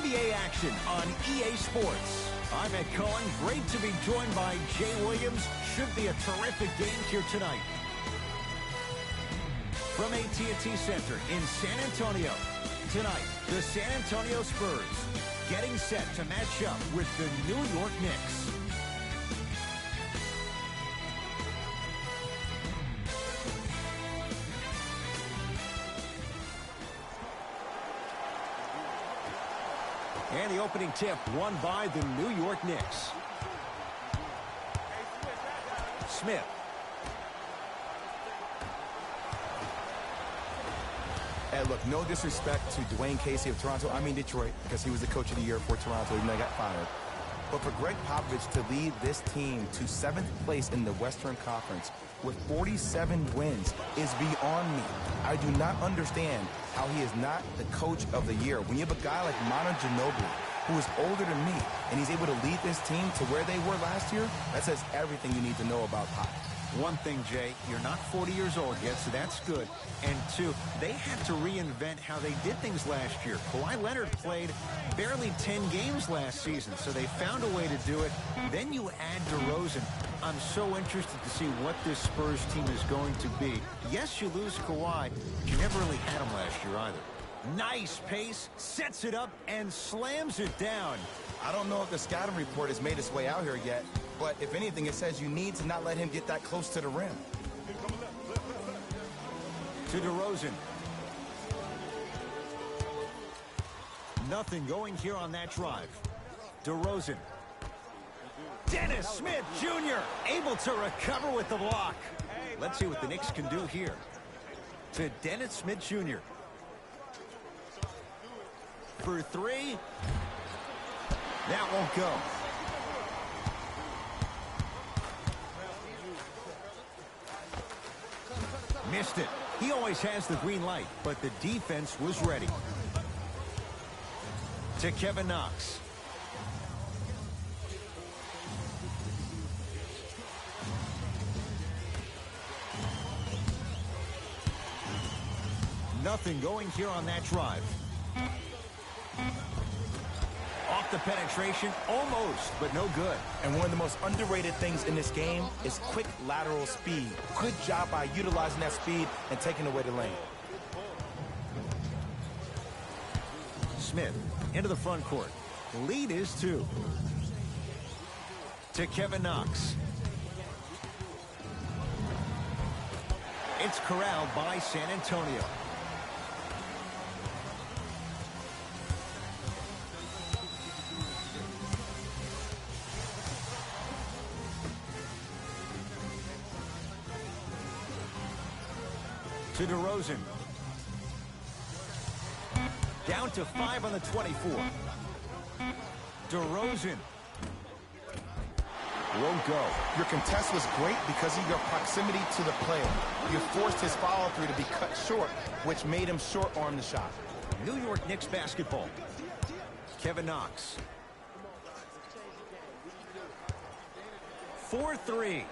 NBA action on EA Sports. I'm Ed Cohen. Great to be joined by Jay Williams. Should be a terrific game here tonight. From AT&T Center in San Antonio. Tonight, the San Antonio Spurs getting set to match up with the New York Knicks. And the opening tip won by the New York Knicks. Smith. Hey, look, no disrespect to Dwayne Casey of Toronto. I mean Detroit, because he was the coach of the year for Toronto, even though he got fired. But for Greg Popovich to lead this team to 7th place in the Western Conference with 47 wins is beyond me. I do not understand how he is not the coach of the year. When you have a guy like Manu Ginobili, who is older than me, and he's able to lead this team to where they were last year, that says everything you need to know about Pop. One thing, Jay, you're not 40 years old yet, so that's good. And two, they had to reinvent how they did things last year. Kawhi Leonard played barely 10 games last season, so they found a way to do it. Then you add DeRozan. I'm so interested to see what this Spurs team is going to be. Yes, you lose Kawhi, but you never really had him last year either. Nice pace, sets it up, and slams it down. I don't know if the scouting report has made its way out here yet, but if anything, it says you need to not let him get that close to the rim. To DeRozan. Nothing going here on that drive. DeRozan. Dennis Smith Jr. able to recover with the block. Let's see what the Knicks can do here. To Dennis Smith Jr. For three. That won't go. Missed it. He always has the green light, but the defense was ready. To Kevin Knox. Nothing going here on that drive. Off the penetration, almost, but no good. And one of the most underrated things in this game is quick lateral speed. Good job by utilizing that speed and taking away the lane. Smith into the front court. Lead is 2. To Kevin Knox. It's corralled by San Antonio. To DeRozan. Down to 5 on the 24. DeRozan. Won't go. Your contest was great because of your proximity to the player. You forced his follow-through to be cut short, which made him short-arm the shot. New York Knicks basketball. Kevin Knox. 4-3.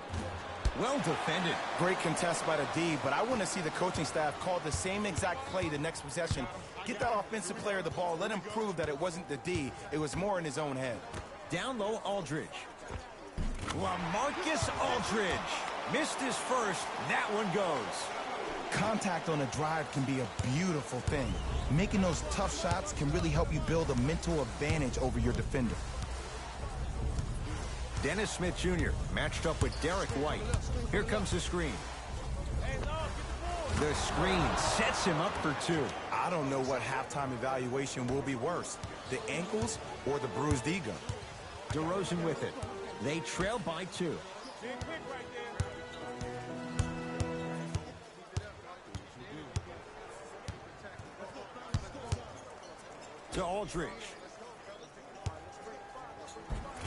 Well defended. Great contest by the D, but I want to see the coaching staff call the same exact play the next possession. Get that offensive player the ball. Let him prove that it wasn't the D. It was more in his own head. Down low, Aldridge. LaMarcus Aldridge. Missed his first. That one goes. Contact on a drive can be a beautiful thing. Making those tough shots can really help you build a mental advantage over your defender. Dennis Smith Jr. matched up with Derek White. Here comes the screen. The screen sets him up for 2. I don't know what halftime evaluation will be worse, the ankles or the bruised ego. DeRozan with it. They trail by 2. To Aldridge.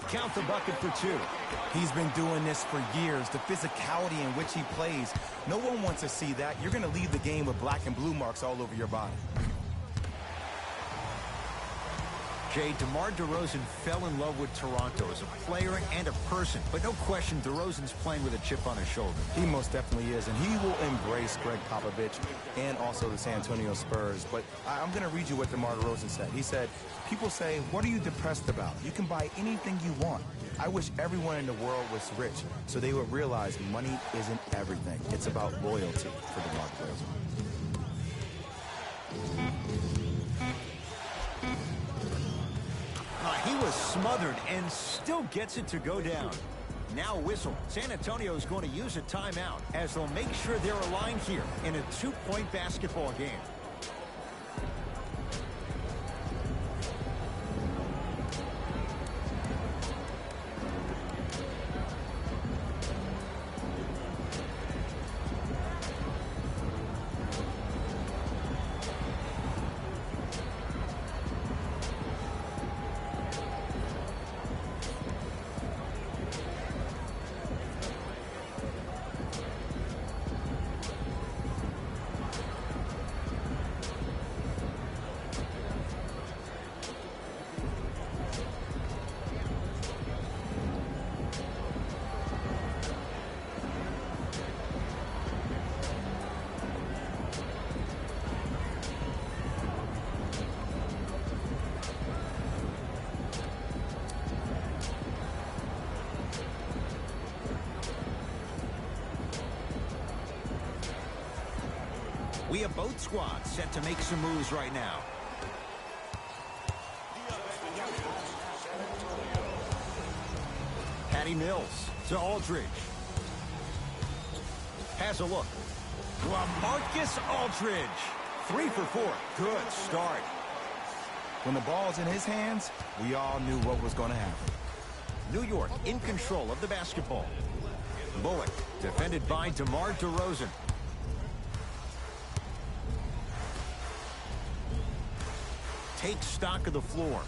Count the bucket for 2. He's been doing this for years. The physicality in which he plays. No one wants to see that. You're going to leave the game with black and blue marks all over your body. Jay, DeMar DeRozan fell in love with Toronto as a player and a person. But no question, DeRozan's playing with a chip on his shoulder. He most definitely is, and he will embrace Greg Popovich and also the San Antonio Spurs. But I'm going to read you what DeMar DeRozan said. He said, people say, what are you depressed about? You can buy anything you want. I wish everyone in the world was rich so they would realize money isn't everything. It's about loyalty for DeMar DeRozan. He was smothered and still gets it to go down. Now whistle. San Antonio is going to use a timeout as they'll make sure they're aligned here in a two-point basketball game. We have both squads set to make some moves right now. Patty Mills to Aldridge. Has a look. LaMarcus Aldridge. 3 for 4. Good start. When the ball's in his hands, we all knew what was going to happen. New York in control of the basketball. Bullock defended by DeMar DeRozan. Takes stock of the floor.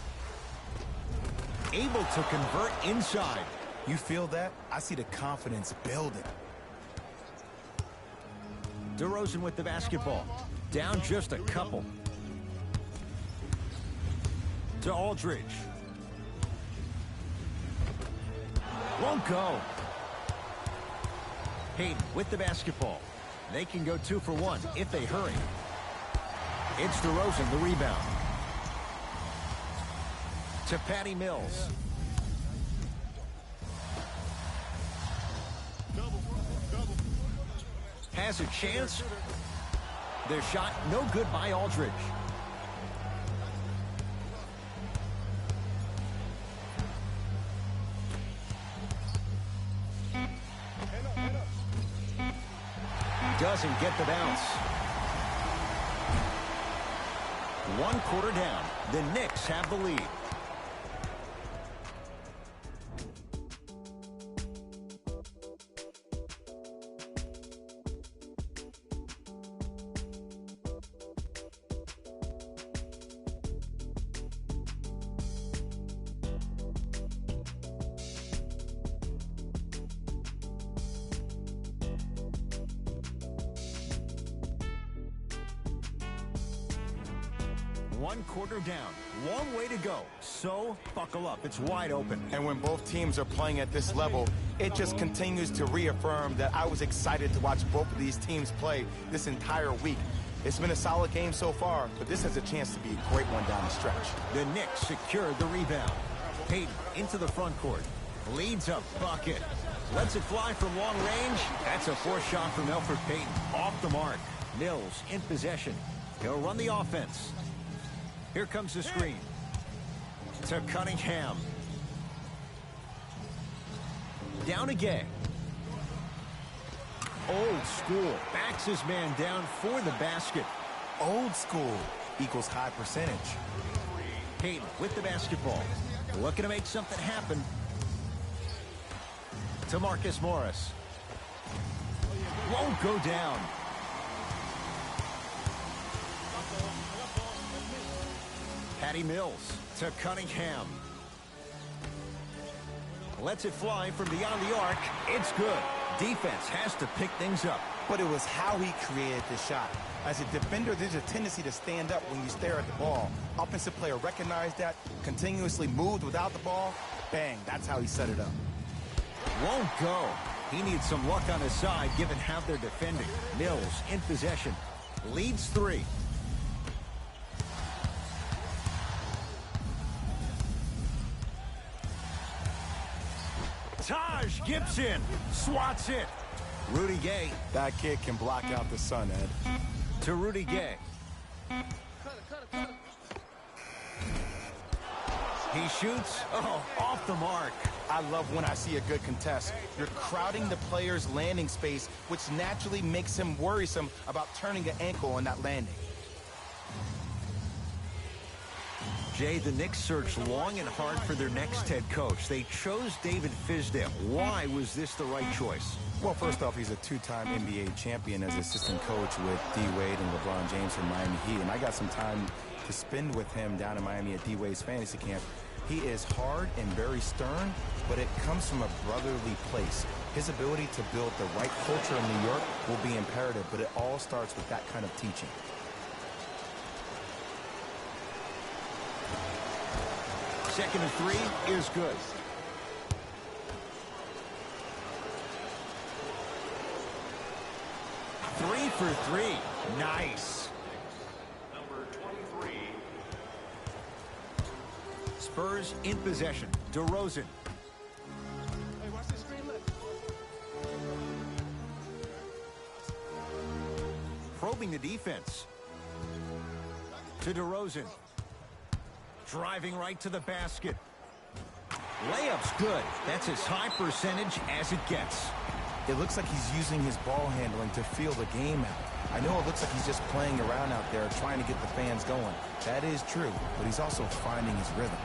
Able to convert inside. You feel that? I see the confidence building. DeRozan with the basketball. Down just a couple. To Aldridge. Won't go. Hayden with the basketball. They can go 2 for 1 if they hurry. It's DeRozan, the rebound. To Patty Mills. Has a chance. Their shot no good by Aldridge. Doesn't get the bounce. 1 quarter down. The Knicks have the lead. One quarter down. Long way to go. So, buckle up. It's wide open. And when both teams are playing at this level, it just continues to reaffirm that I was excited to watch both of these teams play this entire week. It's been a solid game so far, but this has a chance to be a great one down the stretch. The Knicks secured the rebound. Hayden into the front court. Leads a bucket. Lets it fly from long range. That's a forced shot from Elfrid Payton. Off the mark. Mills in possession. He'll run the offense. Here comes the screen. To Cunningham. Down again. Old school. Backs his man down for the basket. Old school equals high percentage. Hayden with the basketball. Looking to make something happen. To Marcus Morris. Won't go down. Patty Mills to Cunningham. Lets it fly from beyond the arc. It's good. Defense has to pick things up. but it was how he created the shot. As a defender, there's a tendency to stand up when you stare at the ball. Offensive player recognized that, continuously moved without the ball. Bang, that's how he set it up. Won't go. He needs some luck on his side given how they're defending. Mills in possession. Leads 3. Taj Gibson swats it. Rudy Gay. That kid can block out the sun, Ed. To Rudy Gay. He shoots. Oh, off the mark. I love when I see a good contest. You're crowding the player's landing space, which naturally makes him worrisome about turning an ankle on that landing. Jay, the Knicks searched long and hard for their next head coach. They chose David Fizdale. Why was this the right choice? Well, first off, he's a 2-time NBA champion as assistant coach with D. Wade and LeBron James from Miami Heat. And I got some time to spend with him down in Miami at D. Wade's fantasy camp. He is hard and very stern, but it comes from a brotherly place. His ability to build the right culture in New York will be imperative, but it all starts with that kind of teaching. Second and 3 is good. Three for 3. Nice. Number 23. Spurs in possession. DeRozan. Hey, watch this screen look. Probing the defense. To DeRozan. Driving right to the basket. Layup's good. That's as high percentage as it gets. It looks like he's using his ball handling to feel the game out. I know it looks like he's just playing around out there trying to get the fans going. That is true, but he's also finding his rhythm.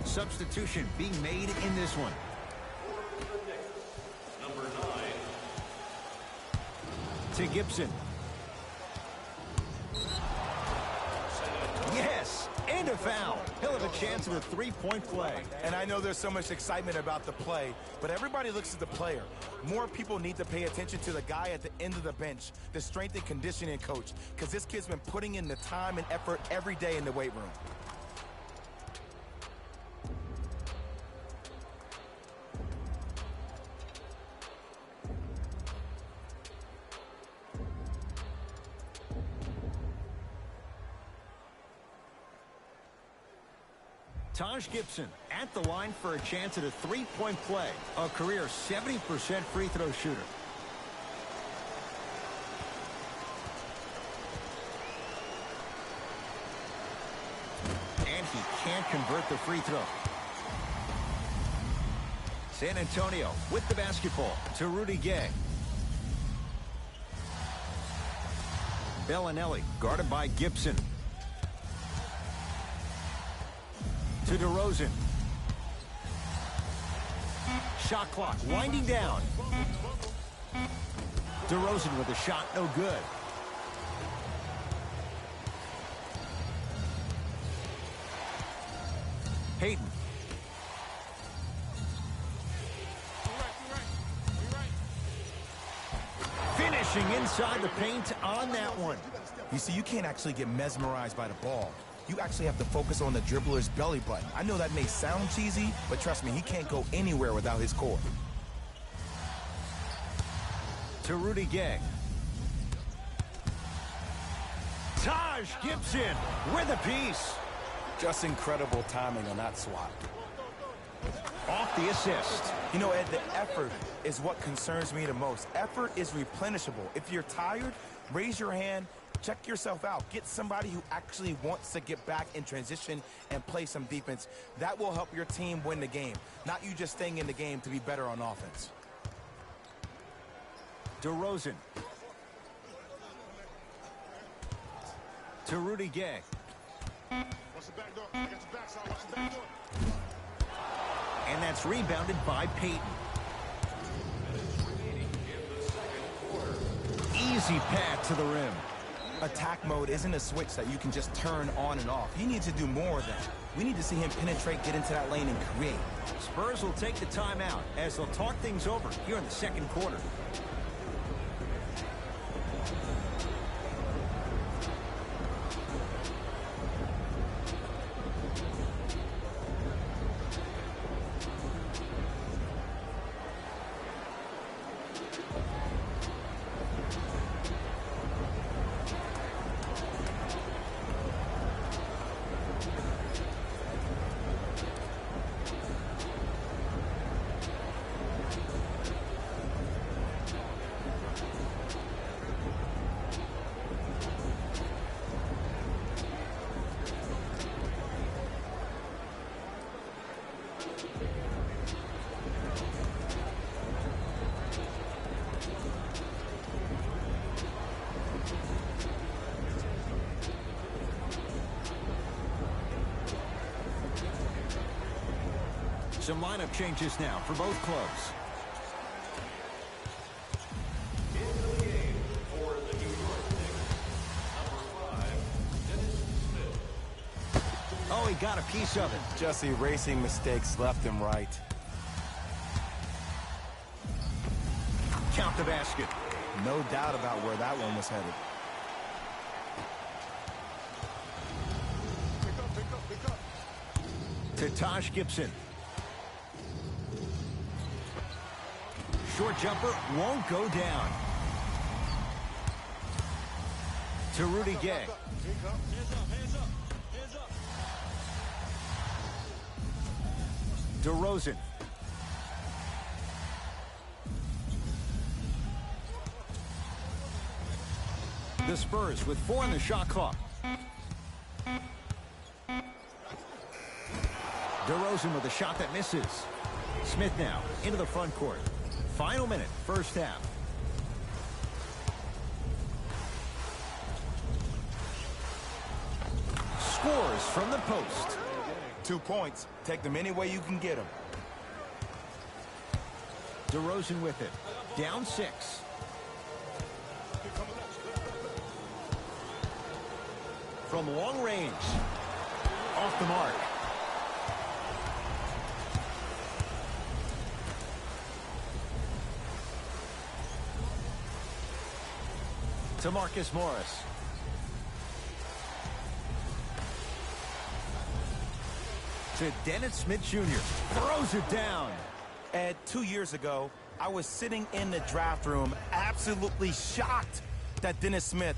Substitution being made in this one. Number 9. To Gibson. Yes, and a foul. He'll have a chance at a three-point play. And I know there's so much excitement about the play, but everybody looks at the player. More people need to pay attention to the guy at the end of the bench, the strength and conditioning coach, because this kid's been putting in the time and effort every day in the weight room. Taj Gibson at the line for a chance at a three-point play. A career 70% free throw shooter. And he can't convert the free throw. San Antonio with the basketball to Rudy Gay. Bellinelli guarded by Gibson. To DeRozan. Shot clock winding down. DeRozan with a shot, no good. Hayden. Finishing inside the paint on that one. You see, you can't actually get mesmerized by the ball. You actually have to focus on the dribbler's belly button. I know that may sound cheesy, but trust me, he can't go anywhere without his core. To Rudy Gay. Taj Gibson with a piece. Just incredible timing on that swat. Off the assist. You know, Ed, the effort is what concerns me the most. Effort is replenishable. If you're tired, raise your hand, check yourself out. Get somebody who actually wants to get back in transition and play some defense. That will help your team win the game, not you just staying in the game to be better on offense. DeRozan. To Rudy Gay. Watch the back door. I got your backside. Watch the back door. And that's rebounded by Payton. Easy path to the rim. Attack mode isn't a switch that you can just turn on and off. He needs to do more of that. We need to see him penetrate, get into that lane, and create. Spurs will take the timeout as they'll talk things over here in the second quarter. Some lineup changes now for both clubs. Into the game for the New York Knicks. Number 5, Dennis Smith. Oh, he got a piece of it. Just erasing mistakes left and right. Count the basket. No doubt about where that one was headed. Pick up. To Taj Gibson. Short jumper won't go down. To Rudy Gay. Hands up. DeRozan. The Spurs with 4 on the shot clock. DeRozan with a shot that misses. Smith now into the front court. Final minute, first half. Scores from the post. 2 points. Take them any way you can get them. DeRozan with it. Down 6. From long range. Off the mark. To Marcus Morris. To Dennis Smith Jr. Throws it down. Ed, 2 years ago, I was sitting in the draft room absolutely shocked that Dennis Smith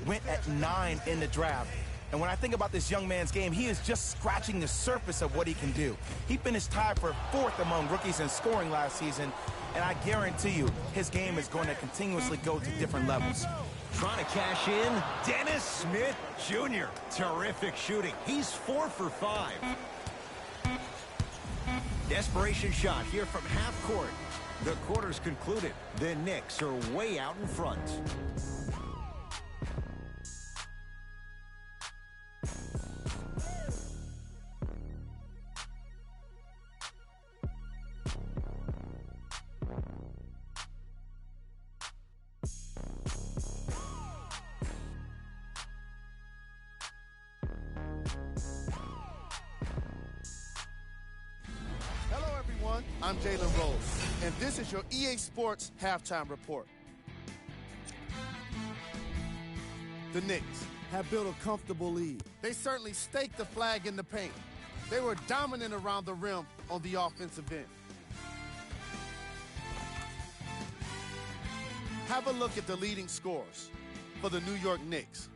went at 9 in the draft. And when I think about this young man's game, he is just scratching the surface of what he can do. He finished tied for 4th among rookies in scoring last season, and I guarantee you his game is going to continuously go to different levels. Trying to cash in, Dennis Smith Jr. Terrific shooting. He's 4 for 5. Desperation shot here from half court. The quarter's concluded. The Knicks are way out in front. I'm Jalen Rose, and this is your EA Sports Halftime Report. The Knicks have built a comfortable lead. They certainly staked the flag in the paint. They were dominant around the rim on the offensive end. Have a look at the leading scorers for the New York Knicks.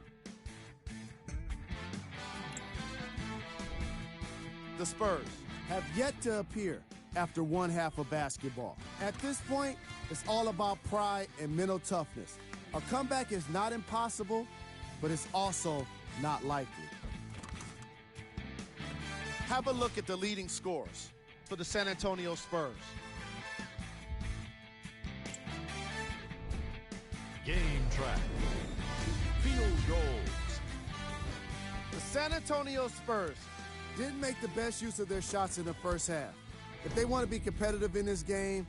The Spurs have yet to appear after one half of basketball. At this point, it's all about pride and mental toughness. A comeback is not impossible, but it's also not likely. Have a look at the leading scorers for the San Antonio Spurs. Game track. Field goals. The San Antonio Spurs didn't make the best use of their shots in the first half. If they want to be competitive in this game,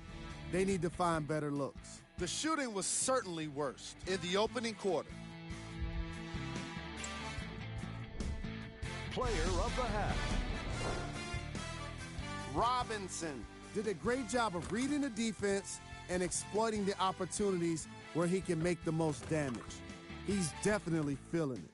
they need to find better looks. The shooting was certainly worst in the opening quarter. Player of the half. Robinson did a great job of reading the defense and exploiting the opportunities where he can make the most damage. He's definitely feeling it.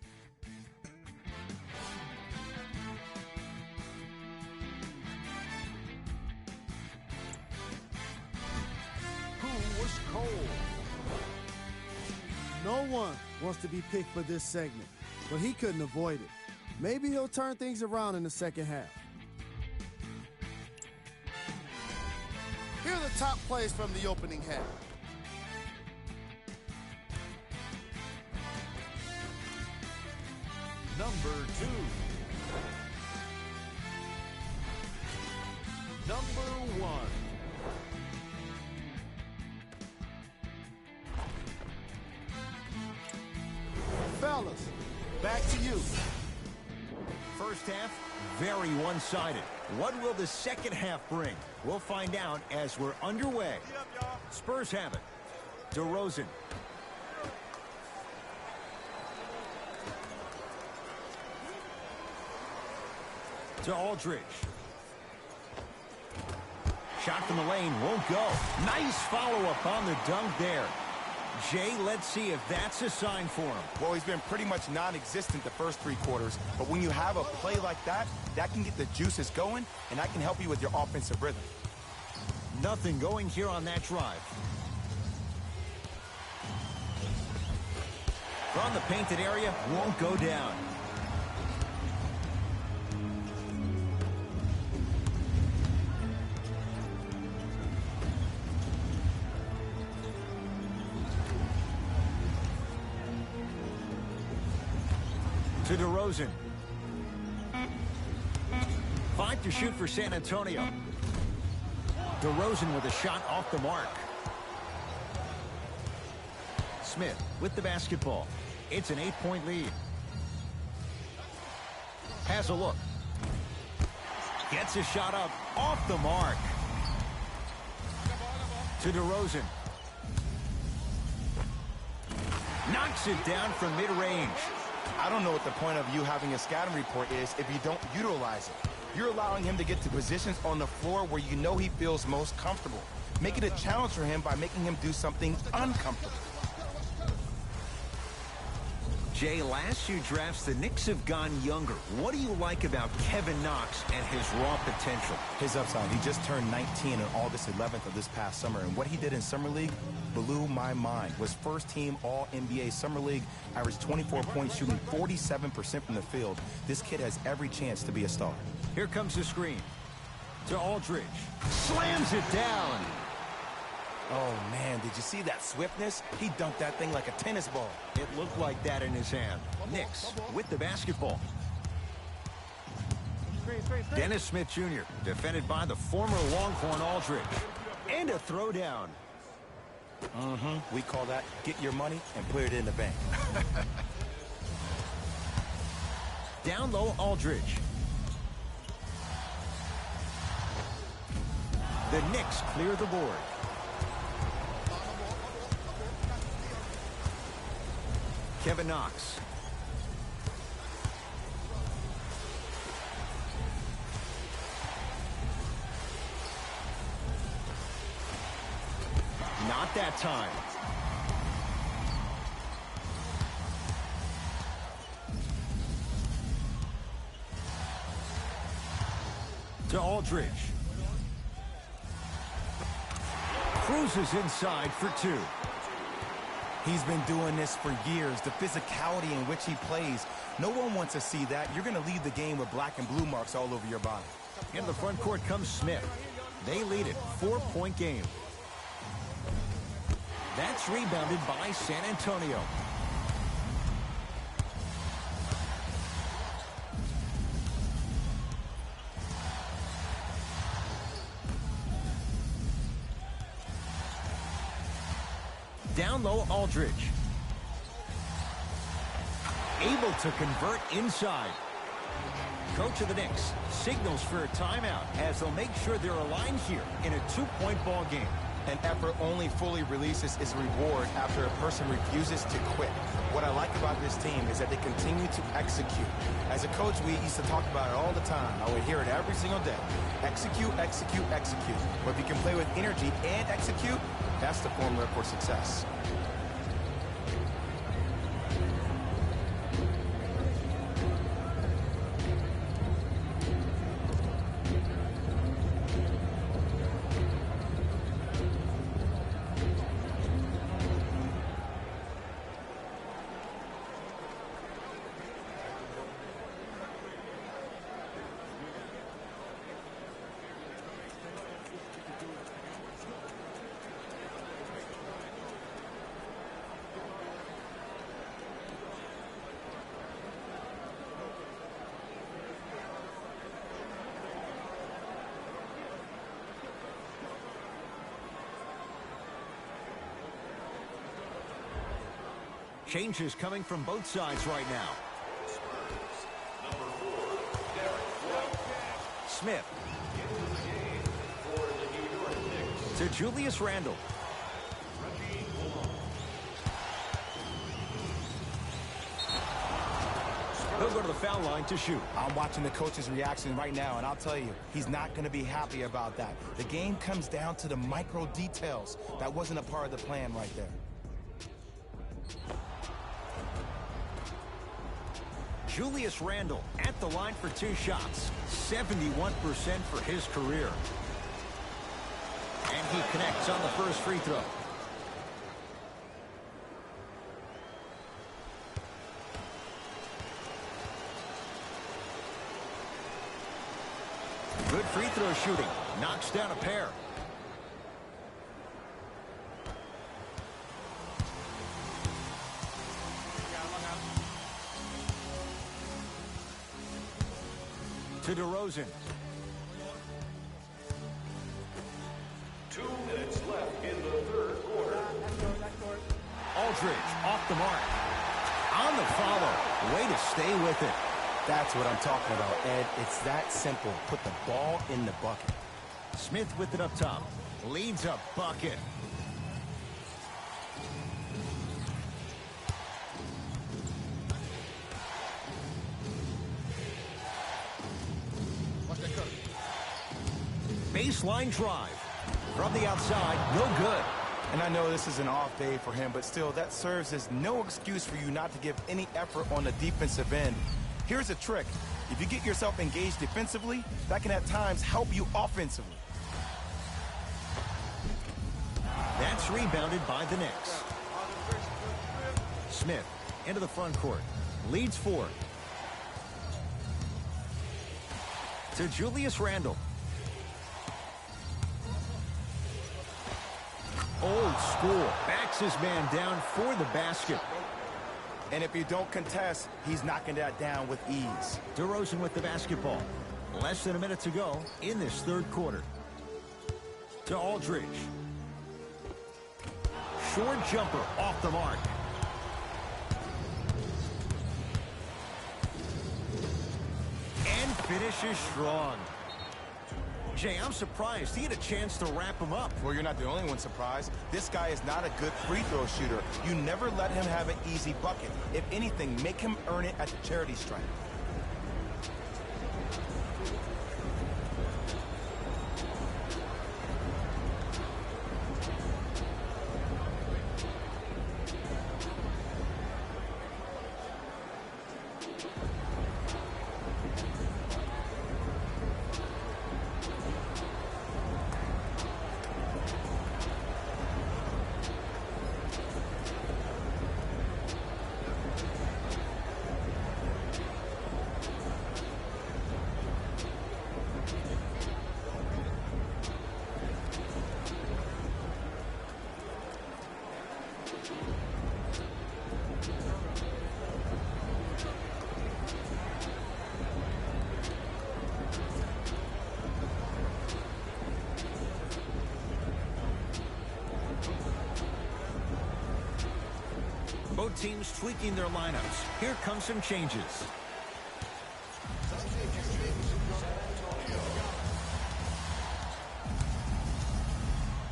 Who was cold? No one wants to be picked for this segment, but he couldn't avoid it. Maybe he'll turn things around in the second half. Here are the top plays from the opening half. Number 2. Number 1. Fellas, back to you. First half, very one-sided. What will the second half bring? We'll find out as we're underway. Spurs have it. DeRozan. To Aldridge. Shot from the lane won't go. Nice follow-up on the dunk there. Jay, let's see if that's a sign for him. Well, he's been pretty much non-existent the first 3 quarters, but when you have a play like that, that can get the juices going, and that can help you with your offensive rhythm. Nothing going here on that drive. From the painted area, won't go down. To DeRozan. 5 to shoot for San Antonio. DeRozan with a shot off the mark. Smith with the basketball. It's an 8-point lead. Has a look. Gets a shot up off the mark. To DeRozan. Knocks it down from mid-range. I don't know what the point of you having a scouting report is if you don't utilize it. You're allowing him to get to positions on the floor where you know he feels most comfortable. Make it a challenge for him by making him do something uncomfortable. Jay, last few drafts, the Knicks have gone younger. What do you like about Kevin Knox and his raw potential? His upside, he just turned 19 on August 11th of this past summer, and what he did in Summer League blew my mind. Was first-team All-NBA Summer League, averaged 24 points, shooting 47% from the field. This kid has every chance to be a star. Here comes the screen. To Aldridge. Slams it down. Oh, man, did you see that swiftness? He dunked that thing like a tennis ball. It looked like that in his hand. Knicks with the basketball. Dennis Smith Jr. defended by the former Longhorn Aldridge. And a throwdown. We call that get your money and put it in the bank. Down low, Aldridge. The Knicks clear the board. Kevin Knox. Not that time. To Aldridge. Cruises inside for 2. He's been doing this for years. The physicality in which he plays, no one wants to see that. You're going to leave the game with black and blue marks all over your body. In the front court comes Smith. They lead it, 4-point game. That's rebounded by San Antonio. Down low, Aldridge. Able to convert inside. Coach of the Knicks signals for a timeout as they'll make sure they're aligned here in a 2-point ball game. An effort only fully releases its reward after a person refuses to quit. What I like about this team is that they continue to execute. As a coach, we used to talk about it all the time. I would hear it every single day. Execute, execute, execute. But if you can play with energy and execute, that's the formula for success. Changes coming from both sides right now. Smith. To Julius Randle. He'll go to the foul line to shoot. I'm watching the coach's reaction right now, and I'll tell you, he's not going to be happy about that. The game comes down to the micro details. That wasn't a part of the plan right there. Julius Randle at the line for 2 shots. 71% for his career. And he connects on the first free throw. Good free throw shooting. Knocks down a pair. To DeRozan. 2 minutes left in the third quarter. Aldridge off the mark. On the follow. Way to stay with it. That's what I'm talking about, Ed. It's that simple. Put the ball in the bucket. Smith with it up top. Leads a bucket. Baseline drive. From the outside, no good. And I know this is an off day for him, but still, that serves as no excuse for you not to give any effort on the defensive end. Here's a trick. If you get yourself engaged defensively, that can at times help you offensively. That's rebounded by the Knicks. Smith into the front court. Leads 4. To Julius Randle. Old school. Backs his man down for the basket. And if you don't contest, he's knocking that down with ease. DeRozan with the basketball. Less than a minute to go in this third quarter. To Aldridge. Short jumper off the mark. And finishes strong. Jay, I'm surprised he had a chance to wrap him up. Well, you're not the only one surprised. This guy is not a good free throw shooter. You never let him have an easy bucket. If anything, make him earn it at the charity stripe. Both teams tweaking their lineups. Here come some changes.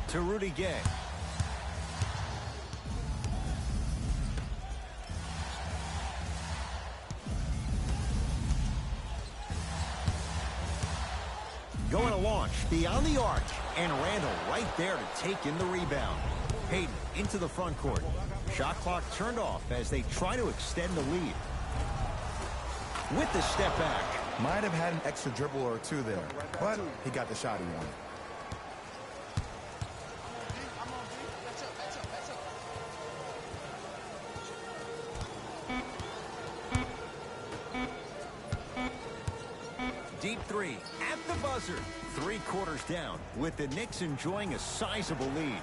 To Rudy Gay. Going to launch beyond the arc, and Randall right there to take in the rebound. Hayden into the front court. Shot clock turned off as they try to extend the lead. With the step back. Might have had an extra dribble or two there, but he got the shot he wanted. Deep three at the buzzer. 3 quarters down with the Knicks enjoying a sizable lead.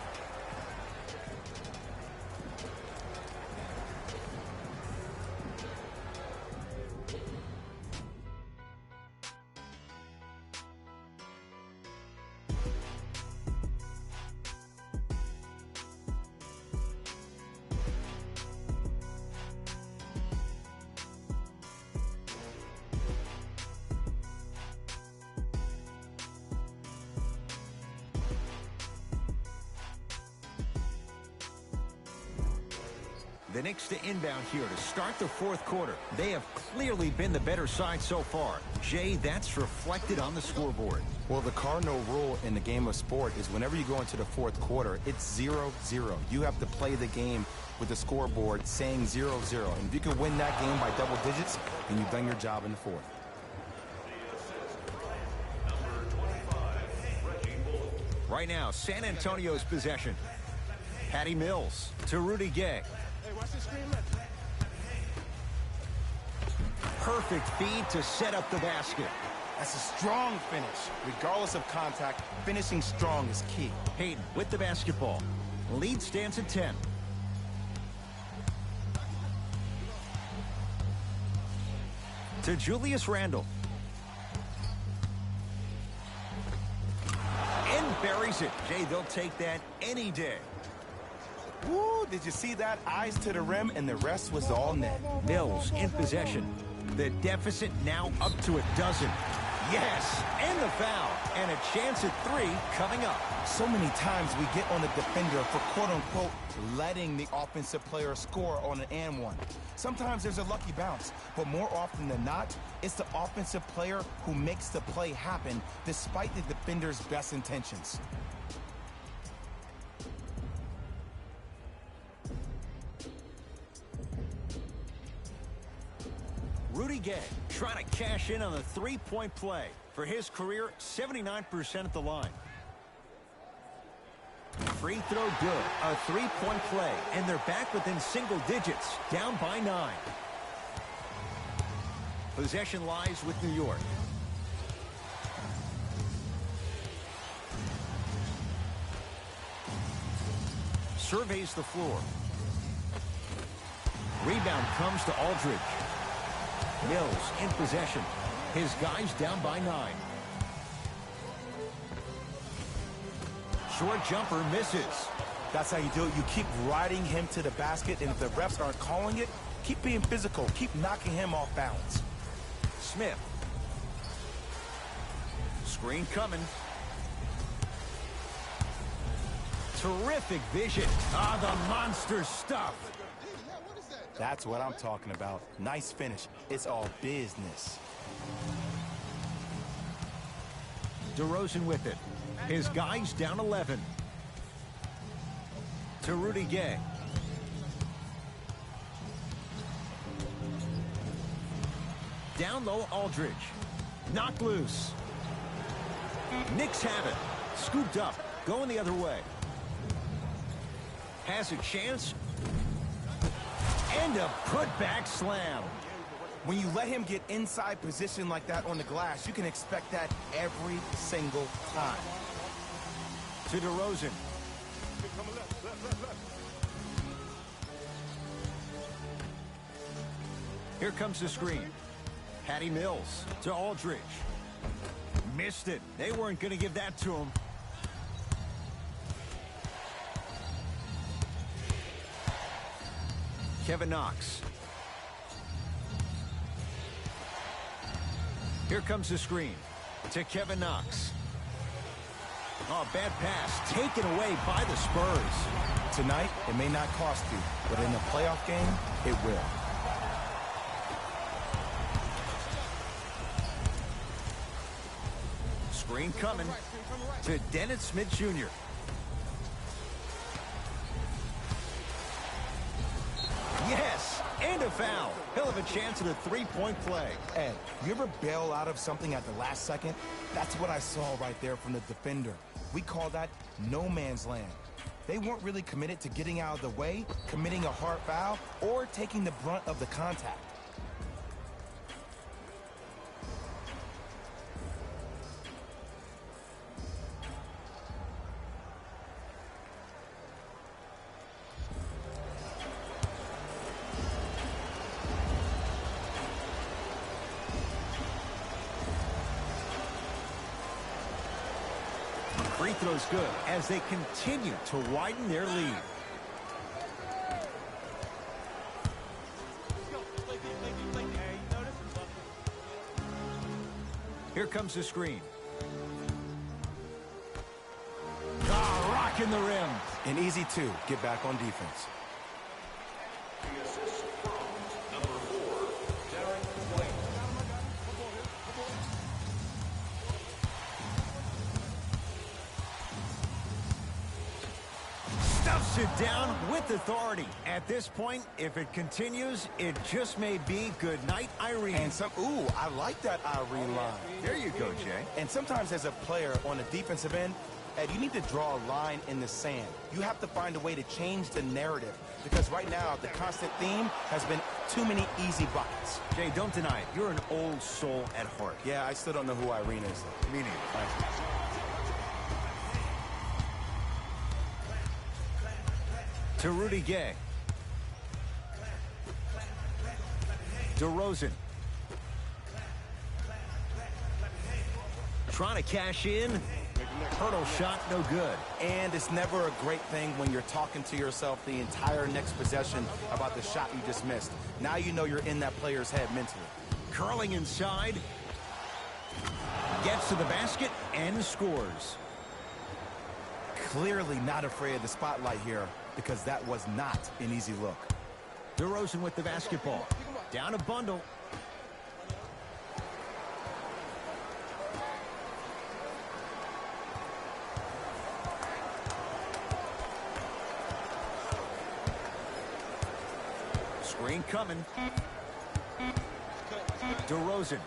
The Knicks to inbound here to start the 4th quarter. They have clearly been the better side so far. Jay, that's reflected on the scoreboard. Well, the cardinal rule in the game of sport is whenever you go into the 4th quarter, it's 0-0. You have to play the game with the scoreboard saying 0-0. And if you can win that game by double digits, then you've done your job in the 4th. Right now, San Antonio's possession. Patty Mills to Rudy Gay. Perfect feed to set up the basket. That's a strong finish. Regardless of contact, finishing strong is key. Hayden with the basketball. Lead stands at 10. To Julius Randle. And buries it. Jay, they'll take that any day. Woo, did you see that? Eyes to the rim, and the rest was all net. Mills in possession. The deficit now up to a dozen. Yes, and the foul. And a chance at 3 coming up. So many times we get on the defender for quote-unquote letting the offensive player score on an and one. Sometimes there's a lucky bounce, but more often than not, it's the offensive player who makes the play happen despite the defender's best intentions. Rudy Gay trying to cash in on the 3-point play. For his career, 79% at the line. Free throw good. A 3-point play, and they're back within single digits, down by 9. Possession lies with New York. Surveys the floor. Rebound comes to Aldridge. Mills in possession. His guys down by 9. Short jumper misses. That's how you do it. You keep riding him to the basket, and if the refs aren't calling it, keep being physical. Keep knocking him off balance. Smith. Screen coming. Terrific vision. Ah, the monster stuff. That's what I'm talking about. Nice finish. It's all business. DeRozan with it. His guys down 11. To Rudy Gay. Down low, Aldridge. Knocked loose. Knicks have it. Scooped up. Going the other way. Has a chance. And a putback slam. When you let him get inside position like that on the glass, you can expect that every single time. To DeRozan. Here comes the screen. Patty Mills to Aldridge. Missed it. They weren't going to give that to him. Kevin Knox. Here comes the screen to Kevin Knox. Oh, bad pass taken away by the Spurs. Tonight, it may not cost you, but in a playoff game, it will. Screen coming to Dennis Smith Jr. Yes, and a foul. He'll have a chance at a three-point play. Ed, you ever bail out of something at the last second? That's what I saw right there from the defender. We call that no man's land. They weren't really committed to getting out of the way, committing a hard foul, or taking the brunt of the contact. Free throw's good as they continue to widen their lead. Here comes the screen. Rocking the rim. And easy, too. Get back on defense. The assist from number 4, Derek White. Stuffs it down with authority. At this point, if it continues, it just may be good night, Irene. And ooh, I like that Irene line. There you go, Jay. And sometimes as a player on the defensive end, Ed, you need to draw a line in the sand. You have to find a way to change the narrative because right now the constant theme has been too many easy buckets. Jay, don't deny it. You're an old soul at heart. Yeah, I still don't know who Irene is. Me neither. To Rudy Gay. DeRozan. Trying to cash in. Hurdle shot, no good. And it's never a great thing when you're talking to yourself the entire next possession about the shot you just missed. Now you know you're in that player's head mentally. Curling inside. Gets to the basket and scores. Clearly not afraid of the spotlight here because that was not an easy look. DeRozan with the basketball. Down a bundle. Screen coming. DeRozan.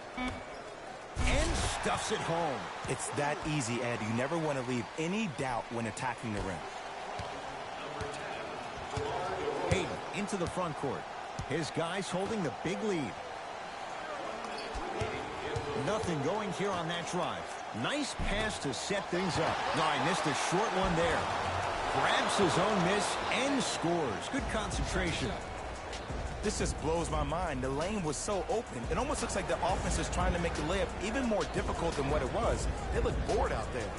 And stuffs it home. It's that easy, Ed. You never want to leave any doubt when attacking the rim. Hayden into the front court. His guys holding the big lead. Nothing going here on that drive. Nice pass to set things up. No, I missed a short one there. Grabs his own miss and scores. Good concentration. This just blows my mind. The lane was so open. It almost looks like the offense is trying to make the layup even more difficult than what it was. They look bored out there.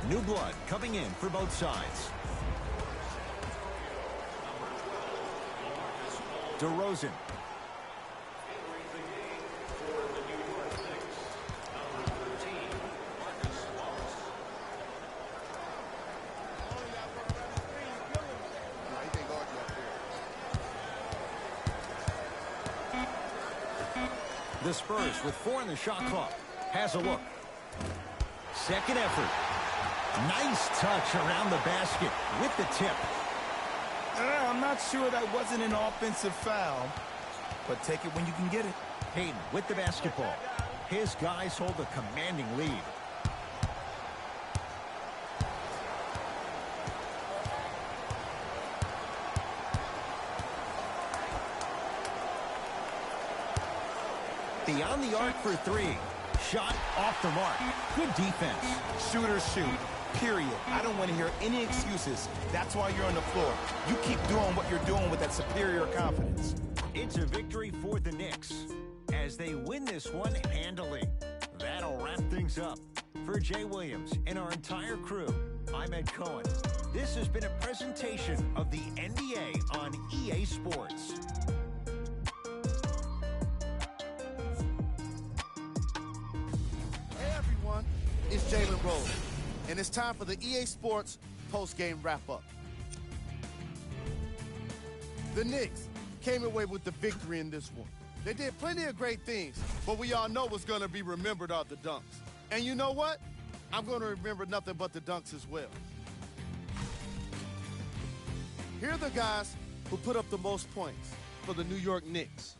New blood coming in for both sides. DeRozan. The Spurs with 4 in the shot clock. Has a look. Second effort. Nice touch around the basket with the tip. I'm not sure that wasn't an offensive foul, but take it when you can get it. Hayden with the basketball. His guys hold a commanding lead. Beyond the arc for 3. Shot off the mark. Good defense. Shooters shoot, period. I don't want to hear any excuses. That's why you're on the floor. You keep doing what you're doing with that superior confidence. It's a victory for the Knicks as they win this one handily. That'll wrap things up. For Jay Williams and our entire crew, I'm Ed Cohen. This has been a presentation of the NBA on EA Sports. It's Jalen Rose, and it's time for the EA Sports post-game wrap-up. The Knicks came away with the victory in this one. They did plenty of great things, but we all know what's going to be remembered are the dunks. And you know what? I'm going to remember nothing but the dunks as well. Here are the guys who put up the most points for the New York Knicks.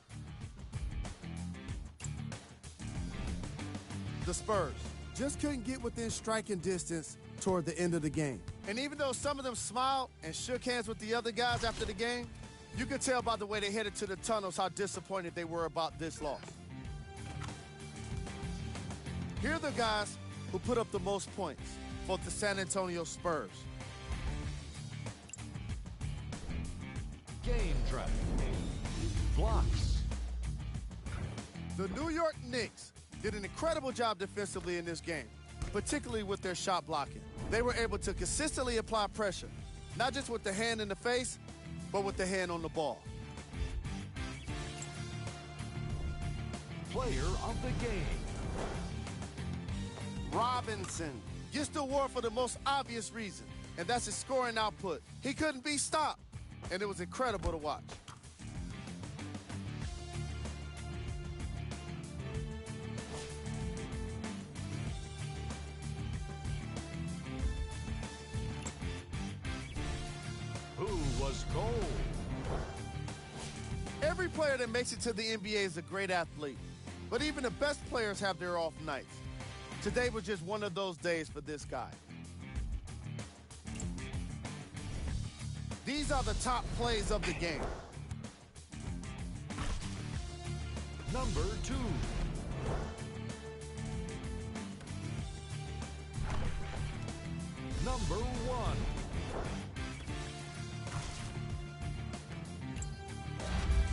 The Spurs just couldn't get within striking distance toward the end of the game. And even though some of them smiled and shook hands with the other guys after the game, you could tell by the way they headed to the tunnels how disappointed they were about this loss. Here are the guys who put up the most points for the San Antonio Spurs. Game traffic. Blocks. The New York Knicks did an incredible job defensively in this game, particularly with their shot blocking. They were able to consistently apply pressure, not just with the hand in the face, but with the hand on the ball. Player of the game. Robinson gets the award for the most obvious reason, and that's his scoring output. He couldn't be stopped, and it was incredible to watch. Who was cold? Every player that makes it to the NBA is a great athlete, but even the best players have their off nights. Today was just one of those days for this guy. These are the top plays of the game. Number 2. Number 1.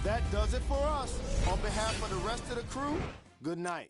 That does it for us. On behalf of the rest of the crew, good night.